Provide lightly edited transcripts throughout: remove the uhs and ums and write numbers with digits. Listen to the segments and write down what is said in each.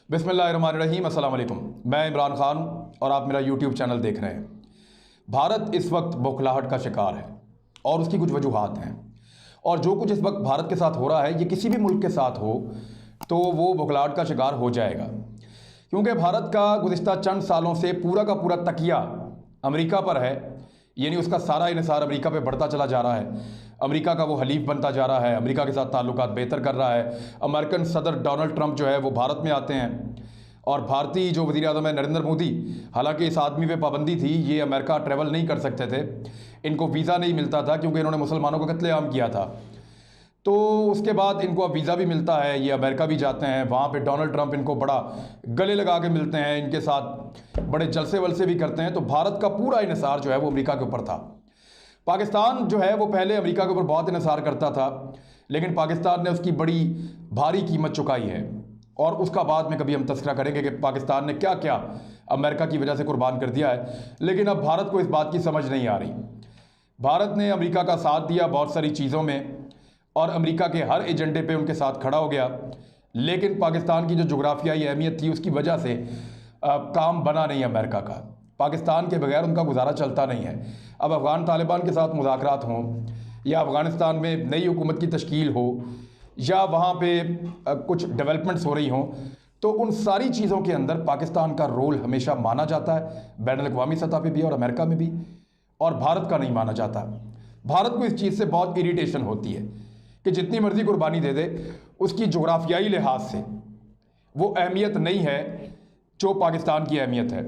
बिस्मिल्लाहिर्रहमानिर्रहीम, अस्सलाम वालेकुम। मैं इमरान खान और आप मेरा यूट्यूब चैनल देख रहे हैं। भारत इस वक्त बौखलाहट का शिकार है और उसकी कुछ वजूहात हैं। और जो कुछ इस वक्त भारत के साथ हो रहा है, ये किसी भी मुल्क के साथ हो तो वो बौखलाहट का शिकार हो जाएगा, क्योंकि भारत का गुज़िश्ता चंद सालों से पूरा का पूरा तकिया अमेरिका पर है। यानी उसका सारा इन्हिसार अमेरिका पे बढ़ता चला जा रहा है। अमेरिका का वो हलीफ बनता जा रहा है, अमेरिका के साथ ताल्लुकात बेहतर कर रहा है। अमेरिकन सदर डोनाल्ड ट्रंप जो है वो भारत में आते हैं और भारतीय जो वज़ीर आज़म है नरेंद्र मोदी, हालांकि इस आदमी पे पाबंदी थी, ये अमेरिका ट्रैवल नहीं कर सकते थे, इनको वीज़ा नहीं मिलता था क्योंकि इन्होंने मुसलमानों का कत्लेआम किया था। तो उसके बाद इनको अब वीज़ा भी मिलता है, ये अमेरिका भी जाते हैं, वहाँ पे डोनाल्ड ट्रंप इनको बड़ा गले लगा के मिलते हैं, इनके साथ बड़े जलसे वलसे भी करते हैं। तो भारत का पूरा इन्हिसार जो है वो अमेरिका के ऊपर था। पाकिस्तान जो है वो पहले अमेरिका के ऊपर बहुत इन्हिसार करता था, लेकिन पाकिस्तान ने उसकी बड़ी भारी कीमत चुकाई है और उसका बाद में कभी हम तस्करा करेंगे कि पाकिस्तान ने क्या क्या अमेरिका की वजह से कुर्बान कर दिया है। लेकिन अब भारत को इस बात की समझ नहीं आ रही। भारत ने अमेरिका का साथ दिया बहुत सारी चीज़ों में और अमेरिका के हर एजेंडे पे उनके साथ खड़ा हो गया, लेकिन पाकिस्तान की जो जुग्राफियाई अहमियत थी उसकी वजह से काम बना नहीं अमेरिका का। पाकिस्तान के बगैर उनका गुजारा चलता नहीं है। अब अफ़गान तालिबान के साथ मुज़ाकरात हों या अफ़गानिस्तान में नई हुकूमत की तश्कील हो या वहाँ पे कुछ डेवलपमेंट्स हो रही हों, तो उन सारी चीज़ों के अंदर पाकिस्तान का रोल हमेशा माना जाता है, बैनुल-अक़वामी सतह पे भी और अमेरिका में भी, और भारत का नहीं माना जाता। भारत को इस चीज़ से बहुत इरिटेशन होती है कि जितनी मर्जी कुर्बानी दे दे, उसकी जोग्राफियाई लिहाज से वो अहमियत नहीं है जो पाकिस्तान की अहमियत है।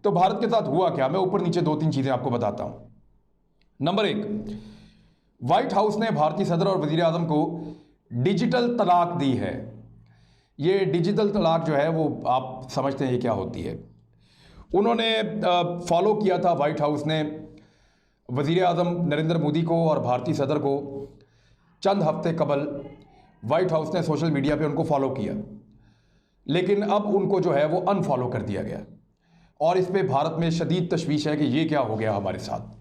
तो भारत के साथ हुआ क्या, मैं ऊपर नीचे दो तीन चीज़ें आपको बताता हूँ। नंबर एक, व्हाइट हाउस ने भारतीय सदर और वज़ीर आज़म को डिजिटल तलाक दी है। ये डिजिटल तलाक जो है वो आप समझते हैं ये क्या होती है। उन्होंने फॉलो किया था, व्हाइट हाउस ने वज़ीर आज़म नरेंद्र मोदी को और भारतीय सदर को चंद हफ्ते कबल व्हाइट हाउस ने सोशल मीडिया पे उनको फॉलो किया, लेकिन अब उनको जो है वो अनफॉलो कर दिया गया और इस पे भारत में शदीद तशवीश है कि ये क्या हो गया हमारे साथ।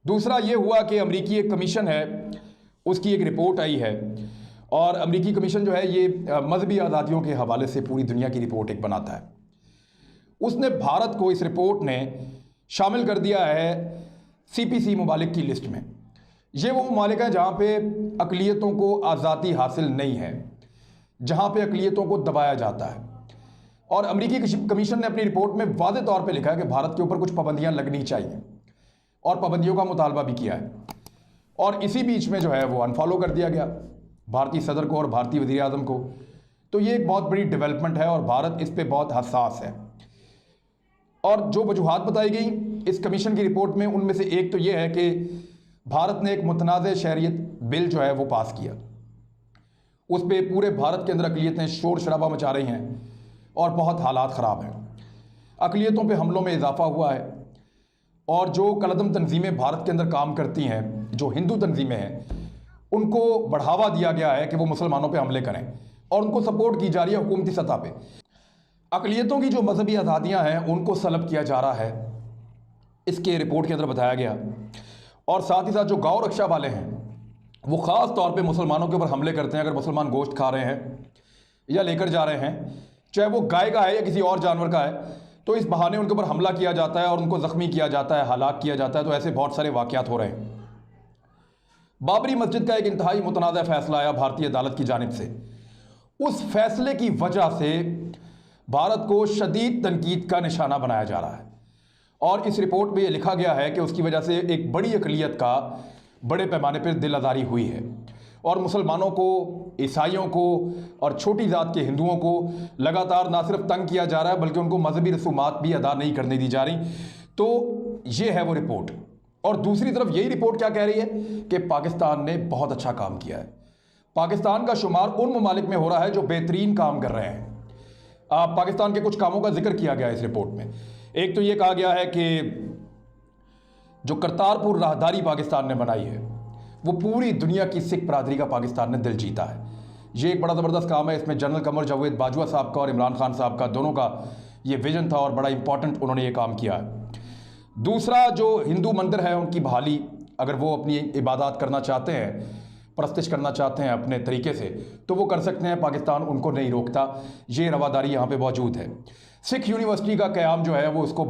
दूसरा ये हुआ कि अमरीकी एक कमीशन है, उसकी एक रिपोर्ट आई है और अमरीकी कमीशन जो है ये मजहबी आज़ादियों के हवाले से पूरी दुनिया की रिपोर्ट एक बनाता है। उसने भारत को इस रिपोर्ट ने शामिल कर दिया है CPC ममालिक की लिस्ट में। ये वो ममालिक हैं जहाँ पे अक़लियतों को आज़ादी हासिल नहीं है, जहाँ पे अक़लियतों को दबाया जाता है। और अमरीकी कमीशन ने अपनी रिपोर्ट में वाज़े तौर पे लिखा है कि भारत के ऊपर कुछ पाबंदियाँ लगनी चाहिए और पाबंदियों का मुतालबा भी किया है। और इसी बीच में जो है वो अनफॉलो कर दिया गया भारतीय सदर को और भारतीय वज़ीर आज़म को। तो ये एक बहुत बड़ी डेवलपमेंट है और भारत इस पे बहुत हसास है। और जो वजूहात बताई गई इस कमीशन की रिपोर्ट में, उनमें से एक तो ये है कि भारत ने एक मुतनाज़ शहरियत बिल जो है वो पास किया। उस पर पूरे भारत के अंदर अक़लियतें शोर शराबा मचा रही हैं और बहुत हालात ख़राब हैं। अक़लियतों पे हमलों में इजाफा हुआ है और जो कलअदम तंजीमें भारत के अंदर काम करती हैं, जो हिंदू तंजीमें हैं, उनको बढ़ावा दिया गया है कि वो मुसलमानों पे हमले करें और उनको सपोर्ट की जा रही है हुकूमती सतह पे। अक़लियतों की जो मजहबी आज़ादियाँ हैं उनको सलब किया जा रहा है, इसके रिपोर्ट के अंदर बताया गया। और साथ ही साथ जो गौ रक्षा वाले हैं वो ख़ास तौर पे मुसलमानों के ऊपर हमले करते हैं। अगर मुसलमान गोश्त खा रहे हैं या लेकर जा रहे हैं, चाहे वो गाय का है या किसी और जानवर का है, तो इस बहाने उनके ऊपर हमला किया जाता है और उनको ज़ख्मी किया जाता है, हलाक किया जाता है। तो ऐसे बहुत सारे वाक़यात हो रहे हैं। बाबरी मस्जिद का एक इंतहाई मुतनाज़ फ़ैसला आया भारतीय अदालत की जानिब से। उस फैसले की वजह से भारत को शदीद तनकीद का निशाना बनाया जा रहा है और इस रिपोर्ट में यह लिखा गया है कि उसकी वजह से एक बड़ी अक़लियत का बड़े पैमाने पर दिल आज़ारी हुई है और मुसलमानों को, ईसाइयों को और छोटी ज़ात के हिंदुओं को लगातार ना सिर्फ तंग किया जा रहा है बल्कि उनको मजहबी रसूमात भी अदा नहीं करने दी जा रही। तो ये है वो रिपोर्ट। और दूसरी तरफ यही रिपोर्ट क्या कह रही है कि पाकिस्तान ने बहुत अच्छा काम किया है। पाकिस्तान का शुमार उन ममालिक में हो रहा है जो बेहतरीन काम कर रहे हैं। पाकिस्तान के कुछ कामों का जिक्र किया गया है इस रिपोर्ट में। एक तो ये कहा गया है कि जो करतारपुर राहदारी पाकिस्तान ने बनाई है वो पूरी दुनिया की सिख बरादरी का पाकिस्तान ने दिल जीता है। ये एक बड़ा ज़बरदस्त काम है। इसमें जनरल कमर जावेद बाजवा साहब का और इमरान खान साहब का, दोनों का ये विजन था और बड़ा इंपॉर्टेंट उन्होंने ये काम किया है। दूसरा, जो हिंदू मंदिर है उनकी बहाली, अगर वो अपनी इबादत करना चाहते हैं प्रस्तिश करना चाहते हैं अपने तरीके से तो वो कर सकते हैं, पाकिस्तान उनको नहीं रोकता। ये रवादारी यहाँ पे मौजूद है। सिख यूनिवर्सिटी का क़याम जो है वो उसको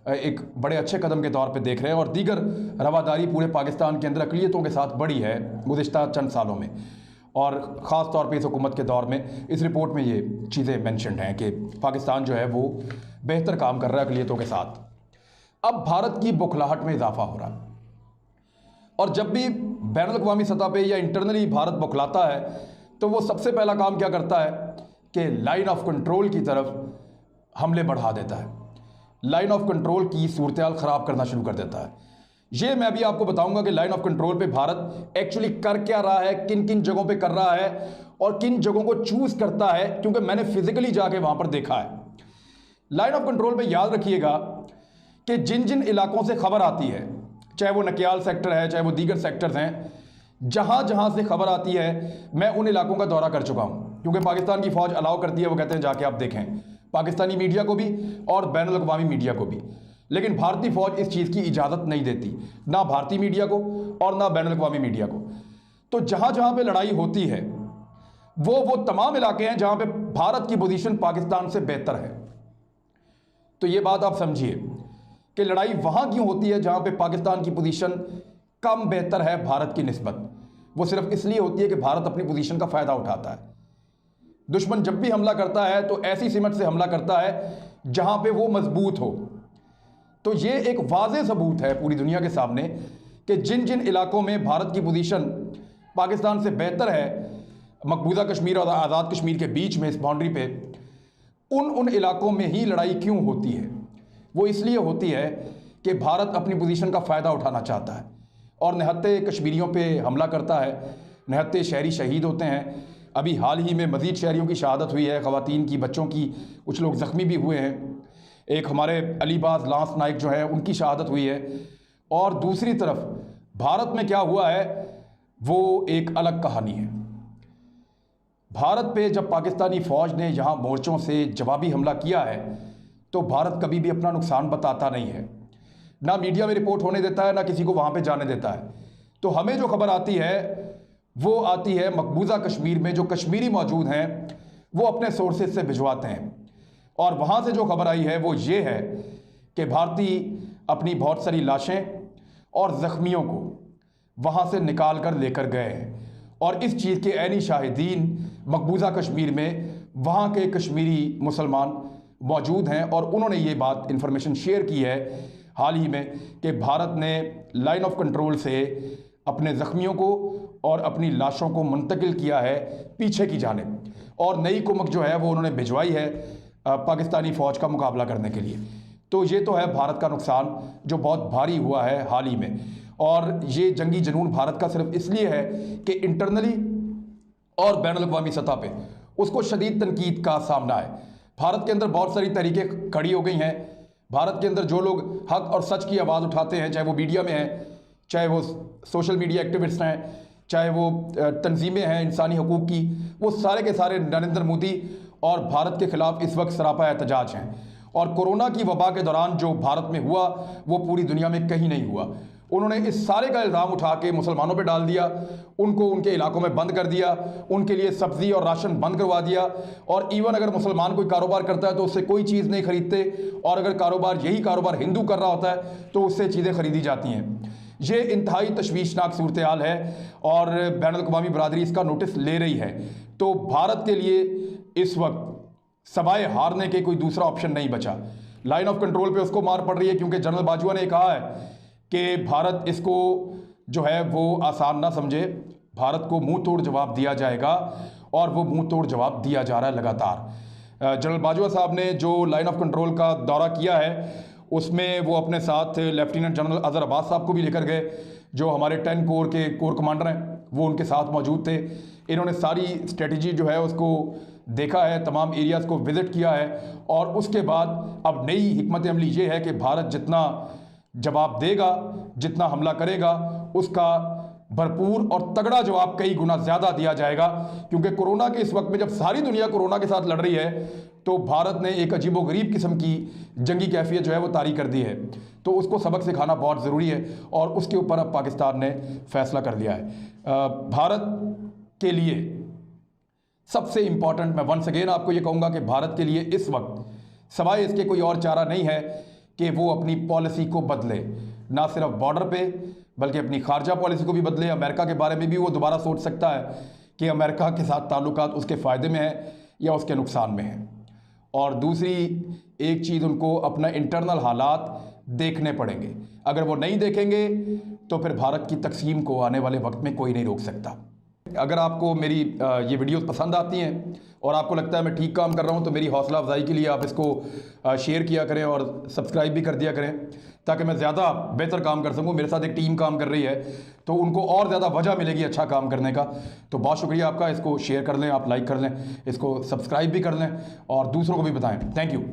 एक बड़े अच्छे कदम के तौर पे देख रहे हैं और दीगर रवादारी पूरे पाकिस्तान के अंदर अक़लियतों के साथ बढ़ी है गुज़िश्ता चंद सालों में, और ख़ास तौर पे इस हुकूमत के दौर में इस रिपोर्ट में ये चीज़ें मैंशनड हैं कि पाकिस्तान जो है वो बेहतर काम कर रहा है अक़लियतों के साथ। अब भारत की बौखलाहट में इजाफा हो रहा है, और जब भी बैनुल-अक़वामी सतह पे या इंटरनली भारत बौखलाता है तो वो सबसे पहला काम क्या करता है कि लाइन ऑफ कंट्रोल की तरफ हमले बढ़ा देता है, लाइन ऑफ कंट्रोल की सूरत-ए-हाल ख़राब करना शुरू कर देता है। ये मैं भी आपको बताऊंगा कि लाइन ऑफ कंट्रोल पे भारत एक्चुअली कर क्या रहा है, किन किन जगहों पे कर रहा है और किन जगहों को चूज करता है, क्योंकि मैंने फिजिकली जाके वहां पर देखा है। लाइन ऑफ कंट्रोल पे याद रखिएगा कि जिन जिन इलाकों से खबर आती है, चाहे वो नकियाल सेक्टर है, चाहे वो दीगर सेक्टर्स हैं, जहां जहां से खबर आती है मैं उन इलाकों का दौरा कर चुका हूं, क्योंकि पाकिस्तान की फौज अलाउ करती है, वो कहते हैं जाके आप देखें, पाकिस्तानी मीडिया को भी और बैनुल-अक़वामी मीडिया को भी। लेकिन भारतीय फौज इस चीज़ की इजाज़त नहीं देती, ना भारतीय मीडिया को और ना बैनुल-अक़वामी मीडिया को। तो जहां जहां पे लड़ाई होती है वो तमाम इलाके हैं जहां पे भारत की पोजीशन पाकिस्तान से बेहतर है। तो ये बात आप समझिए कि लड़ाई वहां क्यों होती है जहां पे पाकिस्तान की पोजीशन कम बेहतर है भारत की निस्बत। वो सिर्फ इसलिए होती है कि भारत अपनी पोजीशन का फ़ायदा उठाता है। दुश्मन जब भी हमला करता है तो ऐसी सिमत से हमला करता है जहां पे वो मजबूत हो। तो ये एक वाज़ेह सबूत है पूरी दुनिया के सामने कि जिन जिन इलाकों में भारत की पोजीशन पाकिस्तान से बेहतर है, मकबूजा कश्मीर और आज़ाद कश्मीर के बीच में इस बाउंड्री पे, उन इलाकों में ही लड़ाई क्यों होती है। वो इसलिए होती है कि भारत अपनी पोजीशन का फ़ायदा उठाना चाहता है और निहत्ते कश्मीरियों पे हमला करता है, निहत्ते शहरी शहीद होते हैं। अभी हाल ही में मज़ीद शहरियों की शहादत हुई है, ख़वातीन की, बच्चों की, कुछ लोग ज़ख्मी भी हुए हैं। एक हमारे अलीबाज लांस नाइक जो है उनकी शहादत हुई है। और दूसरी तरफ भारत में क्या हुआ है वो एक अलग कहानी है। भारत पे जब पाकिस्तानी फ़ौज ने यहाँ मोर्चों से जवाबी हमला किया है तो भारत कभी भी अपना नुकसान बताता नहीं है, ना मीडिया में रिपोर्ट होने देता है, ना किसी को वहाँ पे जाने देता है। तो हमें जो खबर आती है वो आती है मकबूजा कश्मीर में, जो कश्मीरी मौजूद हैं वो अपने सोर्सेज से भिजवाते हैं, और वहाँ से जो खबर आई है वो ये है कि भारतीय अपनी बहुत सारी लाशें और ज़ख्मियों को वहाँ से निकाल कर लेकर गए हैं। और इस चीज़ के ऐनी शाहिदीन मकबूजा कश्मीर में वहाँ के कश्मीरी मुसलमान मौजूद हैं, और उन्होंने ये बात इन्फॉर्मेशन शेयर की है हाल ही में कि भारत ने लाइन ऑफ कंट्रोल से अपने ज़ख्मियों को और अपनी लाशों को मुंतकिल किया है पीछे की जानिब, और नई कुमक जो है वो उन्होंने भिजवाई है पाकिस्तानी फ़ौज का मुकाबला करने के लिए। तो ये तो है भारत का नुकसान जो बहुत भारी हुआ है हाल ही में, और ये जंगी जुनून भारत का सिर्फ इसलिए है कि इंटरनली और बैनुल-अक़वामी सतह पे उसको शदीद तनकीद का सामना है। भारत के अंदर बहुत सारी तहरीकें खड़ी हो गई हैं। भारत के अंदर जो लोग हक और सच की आवाज़ उठाते हैं, चाहे वो मीडिया में हैं, चाहे वो सोशल मीडिया एक्टिविस्ट हैं, चाहे वो तंजीमें हैं इंसानी हकूक़ की, वो सारे के सारे नरेंद्र मोदी और भारत के ख़िलाफ़ इस वक्त सरापा एहतजाज हैं। और कोरोना की वबा के दौरान जो भारत में हुआ वो पूरी दुनिया में कहीं नहीं हुआ। उन्होंने इस सारे का इल्ज़ाम उठा के मुसलमानों पे डाल दिया, उनको उनके इलाकों में बंद कर दिया, उनके लिए सब्ज़ी और राशन बंद करवा दिया, और इवन अगर मुसलमान कोई कारोबार करता है तो उससे कोई चीज़ नहीं खरीदते, और अगर यही कारोबार हिंदू कर रहा होता है तो उससे चीज़ें खरीदी जाती हैं। ये इंतहाई तशवीशनाक सूरत हाल है और बैनुल-अक़वामी बरादरी इसका नोटिस ले रही है। तो भारत के लिए इस वक्त सवाए हारने के कोई दूसरा ऑप्शन नहीं बचा। लाइन ऑफ कंट्रोल पे उसको मार पड़ रही है क्योंकि जनरल बाजवा ने कहा है कि भारत इसको जो है वो आसान ना समझे, भारत को मुंह तोड़ जवाब दिया जाएगा, और वो मुंह तोड़ जवाब दिया जा रहा है लगातार। जनरल बाजवा साहब ने जो लाइन ऑफ कंट्रोल का दौरा किया है उसमें वो अपने साथ लेफ्टिनेंट जनरल अज़हर अब्बास साहब को भी लेकर गए, जो हमारे 10 कोर के कोर कमांडर हैं, वो उनके साथ मौजूद थे। इन्होंने सारी स्ट्रेटजी जो है उसको देखा है, तमाम एरियाज़ को विज़िट किया है, और उसके बाद अब नई हिकमत अमली ये है कि भारत जितना जवाब देगा, जितना हमला करेगा, उसका भरपूर और तगड़ा जवाब कई गुना ज़्यादा दिया जाएगा, क्योंकि कोरोना के इस वक्त में जब सारी दुनिया कोरोना के साथ लड़ रही है तो भारत ने एक अजीबोगरीब किस्म की जंगी कैफियत जो है वो तारी कर दी है। तो उसको सबक सिखाना बहुत ज़रूरी है और उसके ऊपर अब पाकिस्तान ने फैसला कर लिया है। भारत के लिए सबसे इम्पॉर्टेंट, मैं वंस अगेन आपको ये कहूँगा कि भारत के लिए इस वक्त सवाए इसके कोई और चारा नहीं है कि वो अपनी पॉलिसी को बदले, ना सिर्फ बॉर्डर पे बल्कि अपनी खारजा पॉलिसी को भी बदले। अमेरिका के बारे में भी वो दोबारा सोच सकता है कि अमेरिका के साथ ताल्लुकात उसके फ़ायदे में है या उसके नुकसान में है। और दूसरी एक चीज़, उनको अपना इंटरनल हालात देखने पड़ेंगे। अगर वो नहीं देखेंगे तो फिर भारत की तकसीम को आने वाले वक्त में कोई नहीं रोक सकता। अगर आपको मेरी ये वीडियोस पसंद आती हैं और आपको लगता है मैं ठीक काम कर रहा हूं, तो मेरी हौसला अफजाई के लिए आप इसको शेयर किया करें और सब्सक्राइब भी कर दिया करें, ताकि मैं ज़्यादा बेहतर काम कर सकूं। मेरे साथ एक टीम काम कर रही है तो उनको और ज़्यादा वजह मिलेगी अच्छा काम करने का। तो बहुत शुक्रिया आपका। इसको शेयर कर लें, आप लाइक कर लें, इसको सब्सक्राइब भी कर लें और दूसरों को भी बताएँ। Thank you.